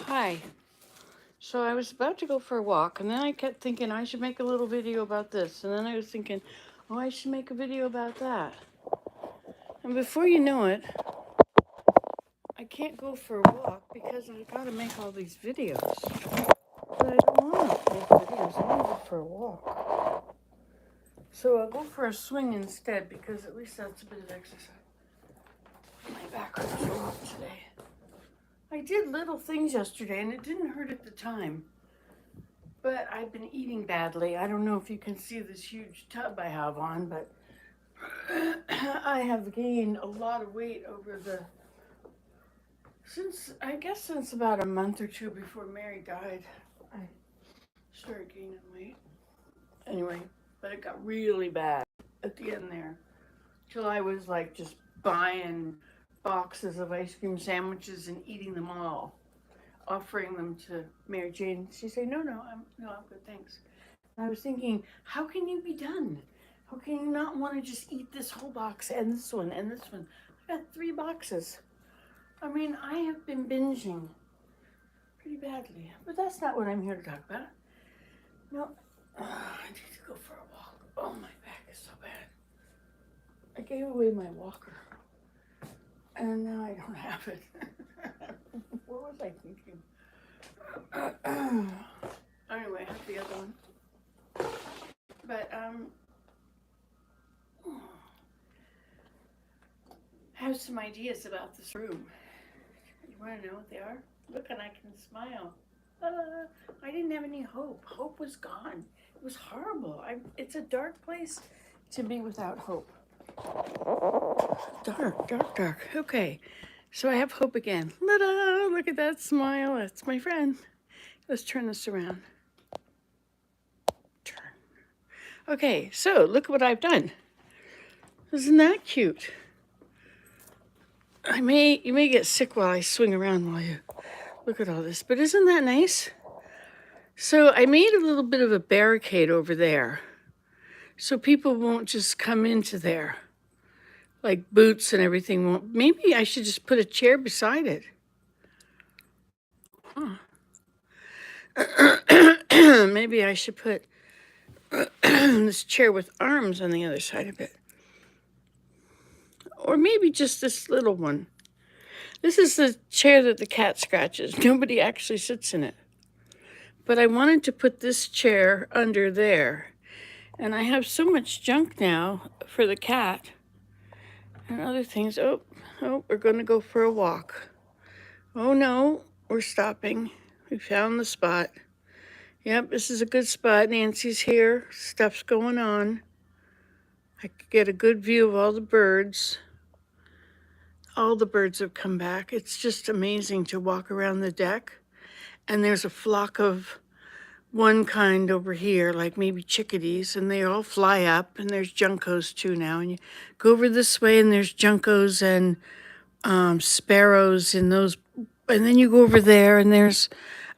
Hi. So I was about to go for a walk, and then I kept thinking I should make a little video about this, and then I was thinking, oh, I should make a video about that. And before you know it, I can't go for a walk because I've got to make all these videos. But I don't want to make videos. I want to go for a walk. So I'll go for a swing instead because at least that's a bit of exercise. My back hurts a lot today. I did little things yesterday, and it didn't hurt at the time. But I've been eating badly. I don't know if you can see this huge tub I have on, but I have gained a lot of weight over since about a month or two before Mary died. I started gaining weight. Anyway, but it got really bad at the end there. Till I was like just buying boxes of ice cream sandwiches and eating them all, offering them to Mary Jane. She'd say, no, I'm good, thanks. And I was thinking, how can you be done? How can you not want to just eat this whole box and this one and this one? I got 3 boxes. I mean, I have been binging pretty badly, but that's not what I'm here to talk about. No, I need to go for a walk. Oh, my back is so bad. I gave away my walker, and now I don't have it. What was I thinking? Anyway, I have the other one. But, I have some ideas about this room. You want to know what they are? Look, and I can smile. I didn't have any hope. Hope was gone. It was horrible. It's a dark place to be without hope. Dark. Okay, so I have hope again. Ta-da! Look at that smile. That's my friend. Let's turn this around. Turn. Okay, so look what I've done. Isn't that cute? You may get sick while I swing around while you look at all this, but isn't that nice? So I made a little bit of a barricade over there so people won't just come into there, like boots and everything won't. Maybe I should just put a chair beside it. Huh. Maybe I should put this chair with arms on the other side of it. Or maybe just this little one. This is the chair that the cat scratches. Nobody actually sits in it. But I wanted to put this chair under there. And I have so much junk now for the cat and other things. Oh, we're going to go for a walk. Oh no, we're stopping. We found the spot. Yep, this is a good spot. Nancy's here. Stuff's going on. I could get a good view of all the birds. All the birds have come back. It's just amazing to walk around the deck. And there's a flock of one kind over here, like maybe chickadees, and they all fly up, and there's juncos too now. And you go over this way, and there's juncos and sparrows in those, and then you go over there, and there's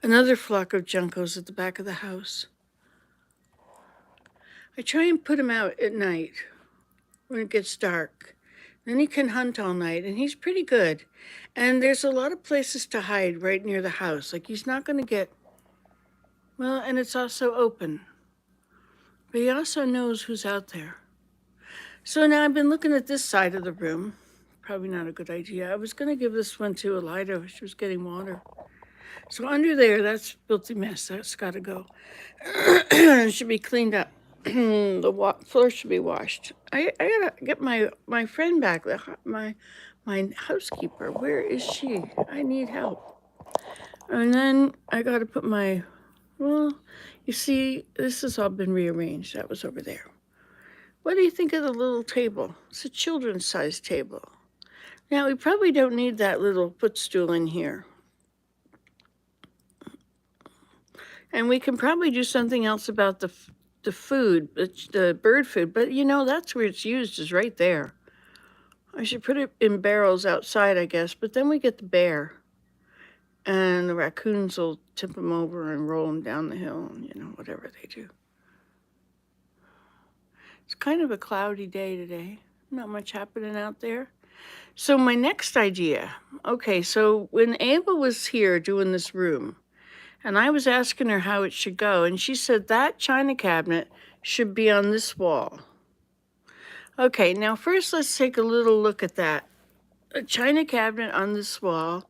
another flock of juncos at the back of the house. I try and put him out at night when it gets dark. Then he can hunt all night, and he's pretty good. And there's a lot of places to hide right near the house. Like he's not going to get, well, and it's also open. But he also knows who's out there. So now I've been looking at this side of the room. Probably not a good idea. I was going to give this one to Elida. She was getting water. So under there, that's filthy mess. That's got to go. It should be cleaned up. The floor should be washed. I gotta get my friend back. My housekeeper. Where is she? I need help. And then I gotta put my. Well, you see, this has all been rearranged. That was over there. What do you think of the little table? It's a children's size table. Now we probably don't need that little footstool in here. And we can probably do something else about the food, the bird food, but you know, that's where it's used, is right there. I should put it in barrels outside, I guess, but then we get the bear. And the raccoons will tip them over and roll them down the hill, and you know, whatever they do. It's kind of a cloudy day today. Not much happening out there. So my next idea, okay, so when Ava was here doing this room, and I was asking her how it should go, and she said that china cabinet should be on this wall. Okay, now first let's take a little look at that. A china cabinet on this wall.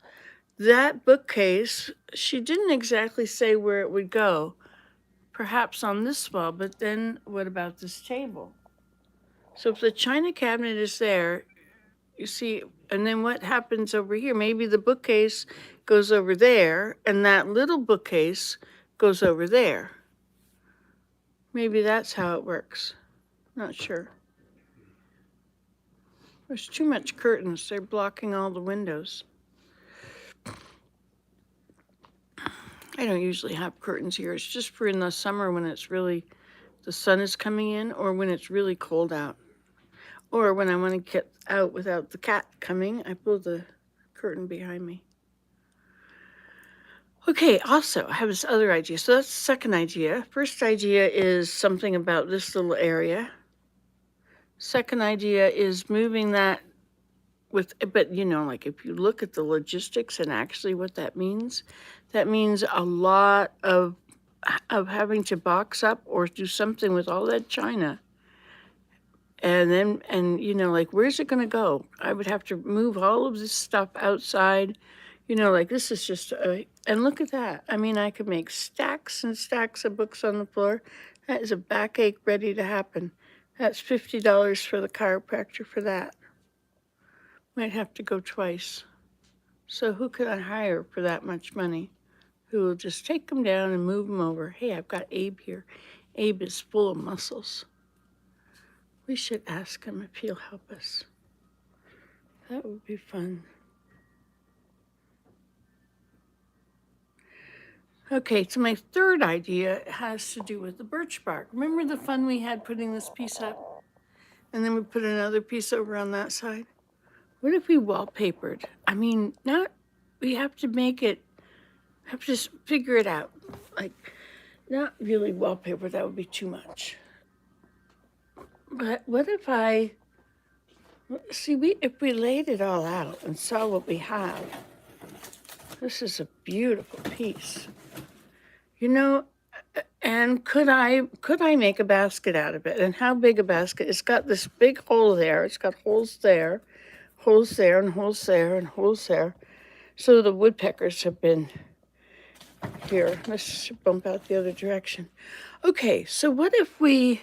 That bookcase, she didn't exactly say where it would go. Perhaps on this wall, but then what about this table? So if the china cabinet is there, you see, and then what happens over here? Maybe the bookcase goes over there, and that little bookcase goes over there. Maybe that's how it works. Not sure. There's too much curtains. They're blocking all the windows. I don't usually have curtains here. It's just for in the summer when it's really, the sun is coming in, or when it's really cold out. Or when I want to get out without the cat coming, I pull the curtain behind me. Okay, also, I have this other idea. So that's the second idea. First idea is something about this little area. Second idea is moving that with, but you know, like if you look at the logistics and actually what that means a lot of having to box up or do something with all that china. And you know, like, where's it going to go? I would have to move all of this stuff outside. You know, like, this is just and look at that. I mean, I could make stacks and stacks of books on the floor. That is a backache ready to happen. That's $50 for the chiropractor for that. Might have to go twice. So who could I hire for that much money? Who will just take them down and move them over? Hey, I've got Abe here. Abe is full of muscles. We should ask him if he'll help us. That would be fun. Okay, so my third idea has to do with the birch bark. Remember the fun we had putting this piece up? And then we put another piece over on that side? What if we wallpapered? I mean, we have to make it, have to just figure it out. Like, not really wallpaper, that would be too much. But what if if we laid it all out and saw what we have, this is a beautiful piece. You know, and could I make a basket out of it? And how big a basket? It's got this big hole there. It's got holes there, holes there, and holes there, and holes there. So the woodpeckers have been here. Let's bump out the other direction. Okay, so what if we,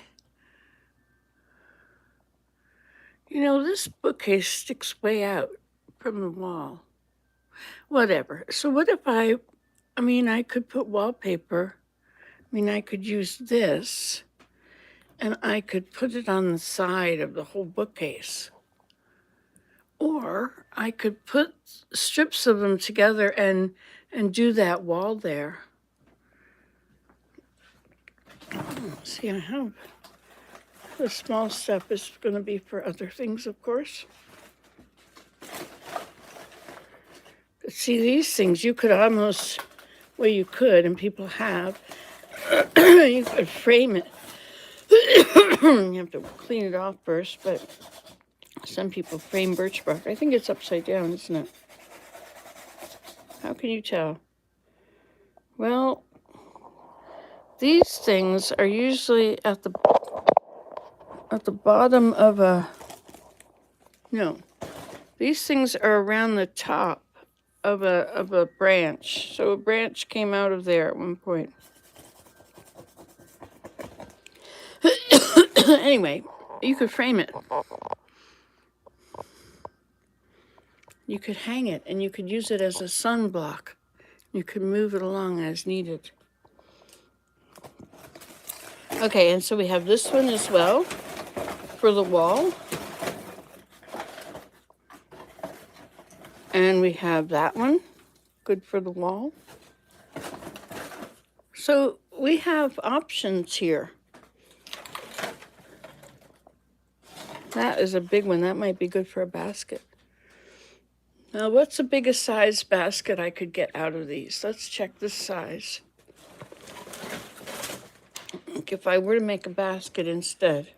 you know, this bookcase sticks way out from the wall. Whatever. So what if I could put wallpaper. I could use this, and I could put it on the side of the whole bookcase. Or I could put strips of them together and do that wall there. See, I have the small stuff is going to be for other things, of course. But see, these things you could almost, well, you could, and people have, you could frame it. You have to clean it off first, but some people frame birch bark. I think it's upside down, isn't it? How can you tell? Well, these things are usually at the bottom of a, no, these things are around the top of a branch. So a branch came out of there at one point. Anyway, you could frame it. You could hang it, and you could use it as a sunblock. You could move it along as needed. Okay, and so we have this one as well for the wall. And we have that one, good for the wall. So we have options here. That is a big one. That might be good for a basket. Now, what's the biggest size basket I could get out of these? Let's check this size. If I were to make a basket instead.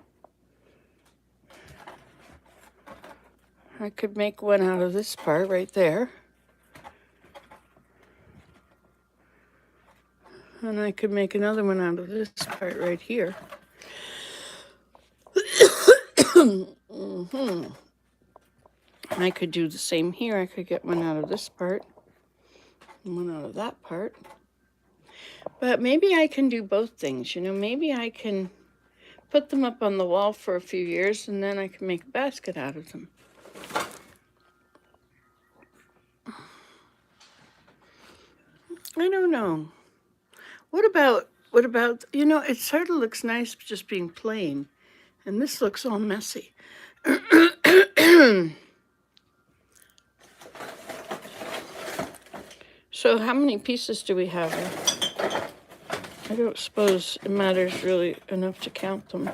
I could make one out of this part right there. And I could make another one out of this part right here. I could do the same here. I could get one out of this part and one out of that part. But maybe I can do both things, you know. Maybe I can put them up on the wall for a few years and then I can make a basket out of them. I don't know. What about, you know, it sort of looks nice just being plain. And this looks all messy. So how many pieces do we have here? I don't suppose it matters really enough to count them.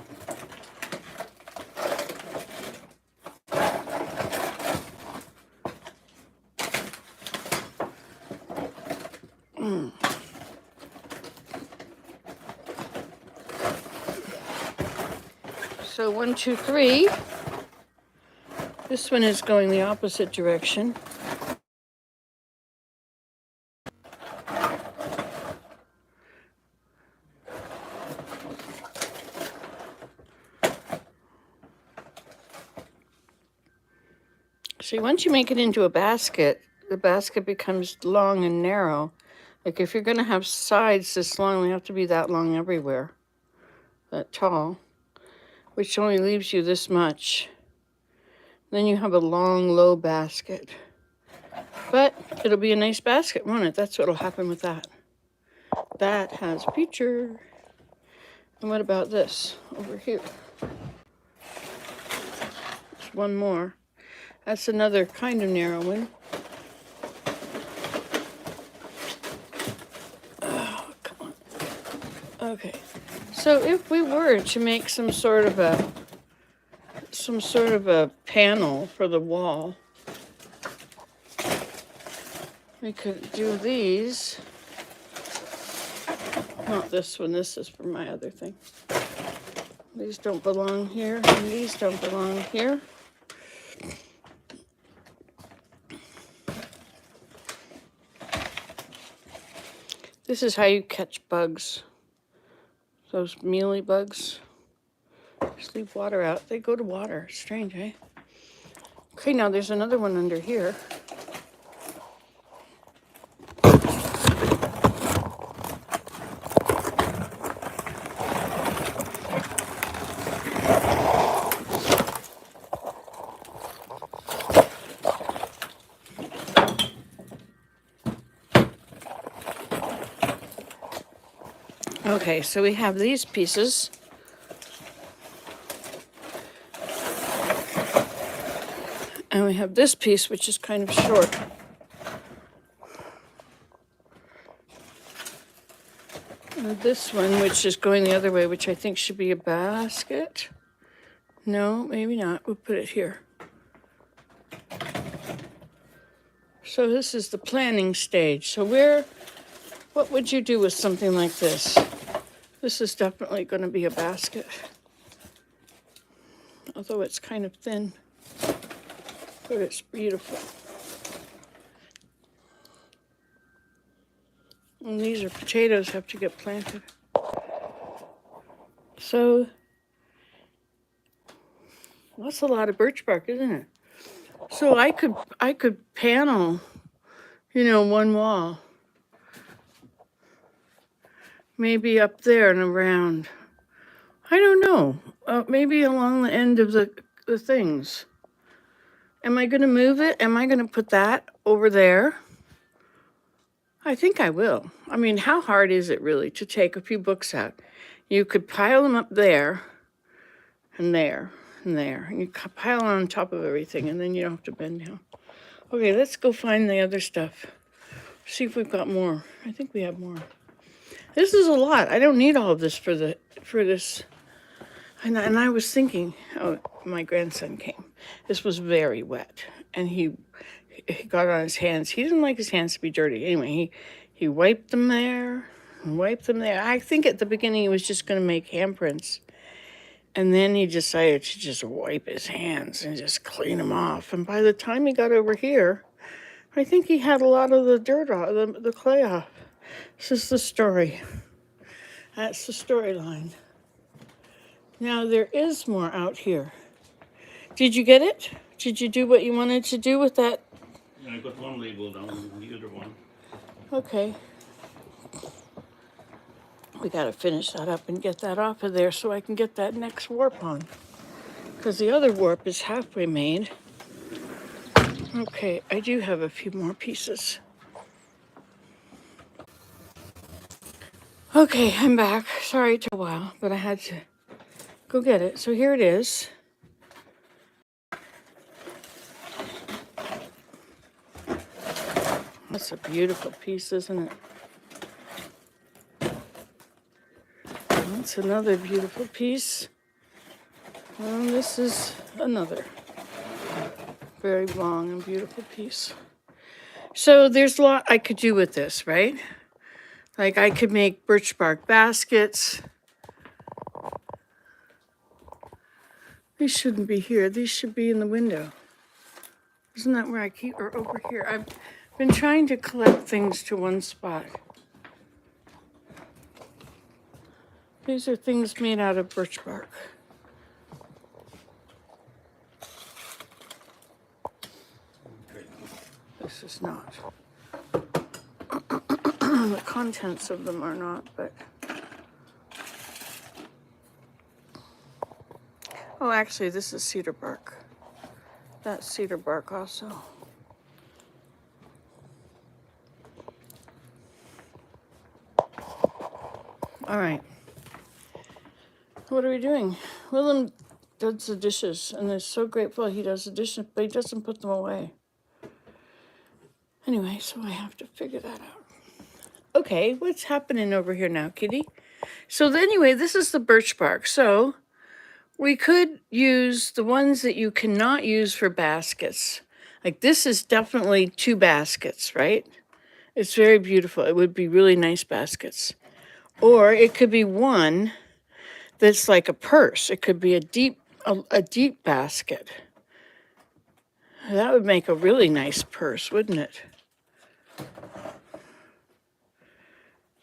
So 1, 2, 3. This one is going the opposite direction. See, once you make it into a basket, the basket becomes long and narrow. Like if you're going to have sides this long, they have to be that long everywhere, that tall, which only leaves you this much. Then you have a long, low basket. But it'll be a nice basket, won't it? That's what'll happen with that. That has a future. And what about this over here? There's one more. That's another kind of narrow one. Oh, come on. Okay. So if we were to make some sort of a panel for the wall, we could do these. Not this one. This is for my other thing. These don't belong here, and these don't belong here. This is how you catch bugs. Those mealy bugs. Just leave water out. They go to water. Strange, eh? Okay, now there's another one under here. Okay, so we have these pieces. And we have this piece, which is kind of short. And this one, which is going the other way, which I think should be a basket. No, maybe not. We'll put it here. So this is the planning stage. So what would you do with something like this? This is definitely going to be a basket. Although it's kind of thin. But it's beautiful. And these are potatoes, have to get planted. So that's a lot of birch bark, isn't it? So I could panel, you know, one wall. Maybe up there and around. I don't know. Maybe along the end of the things. Am I going to move it? Am I going to put that over there? I think I will. I mean, how hard is it really to take a few books out? You could pile them up there and there and there. And you pile on top of everything, and then you don't have to bend down. Okay, let's go find the other stuff. See if we've got more. I think we have more. This is a lot. I don't need all of this for this. And I was thinking, oh, my grandson came. This was very wet, and he got on his hands. He didn't like his hands to be dirty. Anyway, he wiped them there and wiped them there. I think at the beginning he was just going to make handprints. And then he decided to just wipe his hands and just clean them off. And by the time he got over here, I think he had a lot of the dirt off, the clay off. This is the story. That's the storyline. Now there is more out here. Did you get it? Did you do what you wanted to do with that? Yeah, I got one label down, the other one. Okay. We got to finish that up and get that off of there so I can get that next warp on. Because the other warp is halfway made. Okay, I do have a few more pieces. Okay, I'm back. Sorry it took a while, but I had to go get it. So here it is. That's a beautiful piece, isn't it? That's another beautiful piece. And this is another very long and beautiful piece. So there's a lot I could do with this, right? Like I could make birch bark baskets. These shouldn't be here. These should be in the window. Isn't that where I keep, or over here? I've been trying to collect things to one spot. These are things made out of birch bark. This is not. The contents of them are not, but. Oh, actually, this is cedar bark. That's cedar bark also. All right. What are we doing? Willem does the dishes, and is so grateful he does the dishes, but he doesn't put them away. Anyway, so I have to figure that out. Okay, what's happening over here now, kitty? So anyway, this is the birch bark. So we could use the ones that you cannot use for baskets. Like this is definitely 2 baskets, right? It's very beautiful. It would be really nice baskets. Or it could be one that's like a purse. It could be a deep basket. That would make a really nice purse, wouldn't it?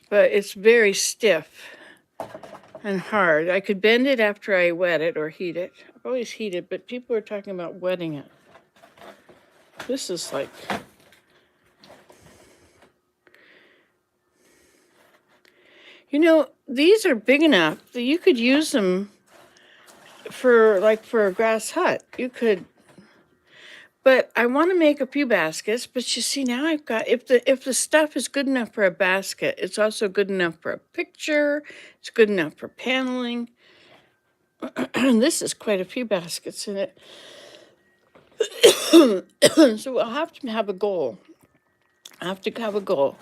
But it's very stiff and hard. I could bend it after I wet it or heat it. I've always heated, but people are talking about wetting it. This is like, you know, these are big enough that you could use them for a grass hut. You could, but I want to make a few baskets. But you see, now I've got, if the stuff is good enough for a basket, it's also good enough for a picture. It's good enough for paneling. This is quite a few baskets in it. So I'll have to have a goal. I have to have a goal.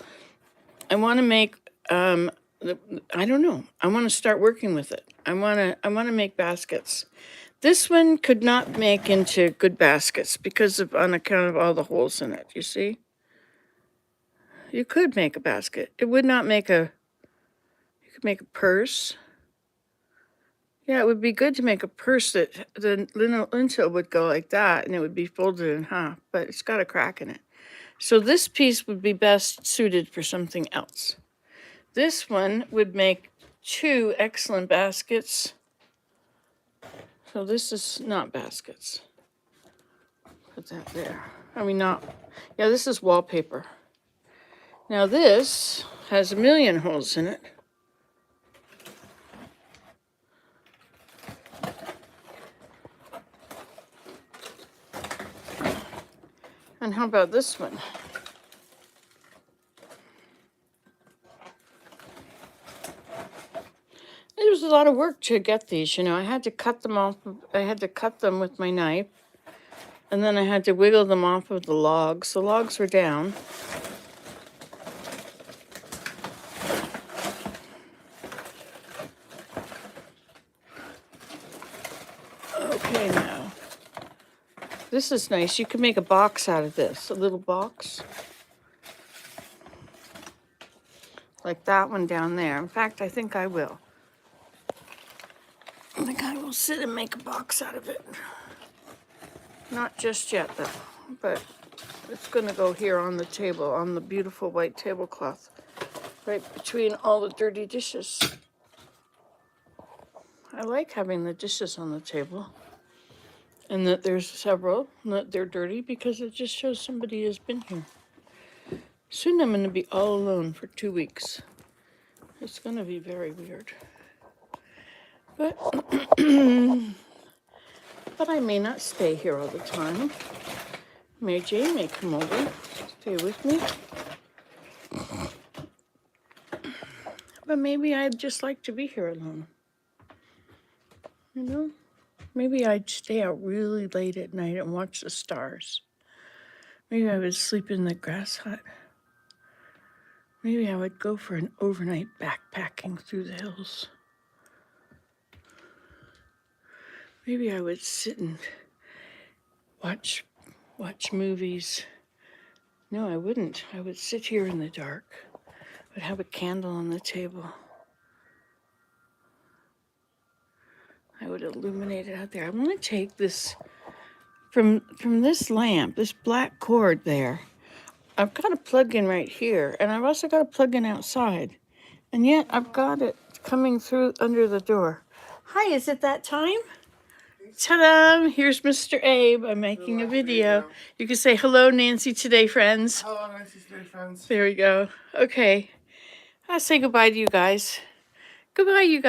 I want to make, I don't know. I want to start working with it. I want to make baskets. This one could not make into good baskets because of, on account of all the holes in it. You see? You could make a basket. It would not make you could make a purse. Yeah, it would be good to make a purse that the lintel would go like that and it would be folded in half, but it's got a crack in it. So this piece would be best suited for something else. This one would make 2 excellent baskets. So this is not baskets. Put that there. I mean, not, yeah, this is wallpaper. Now this has a million holes in it. And how about this one? It was a lot of work to get these, you know. I had to cut them off. I had to cut them with my knife. And then I had to wiggle them off of the logs. The logs were down. Okay, now. This is nice. You can make a box out of this, a little box. Like that one down there. In fact, I think I will. I think I will I'll sit and make a box out of it. Not just yet though, but it's gonna go here on the table, on the beautiful white tablecloth, right between all the dirty dishes. I like having the dishes on the table and that there's several, and that they're dirty because it just shows somebody has been here. Soon I'm gonna be all alone for 2 weeks. It's gonna be very weird. But, but I may not stay here all the time. Mary Jane may come over, stay with me. But maybe I'd just like to be here alone. You know? Maybe I'd stay out really late at night and watch the stars. Maybe I would sleep in the grass hut. Maybe I would go for an overnight backpacking through the hills. Maybe I would sit and watch movies. No, I wouldn't. I would sit here in the dark. I would have a candle on the table. I would illuminate it out there. I'm going to take this from this lamp, this black cord there. I've got a plug-in right here, and I've also got a plug-in outside. And yet I've got it coming through under the door. Hi, is it that time? Ta-da! Here's Mr. Abe. I'm making a video. You can say hello, Nancy Today, friends. Hello, Nancy Today, friends. There we go. Okay. I'll say goodbye to you guys. Goodbye, you guys.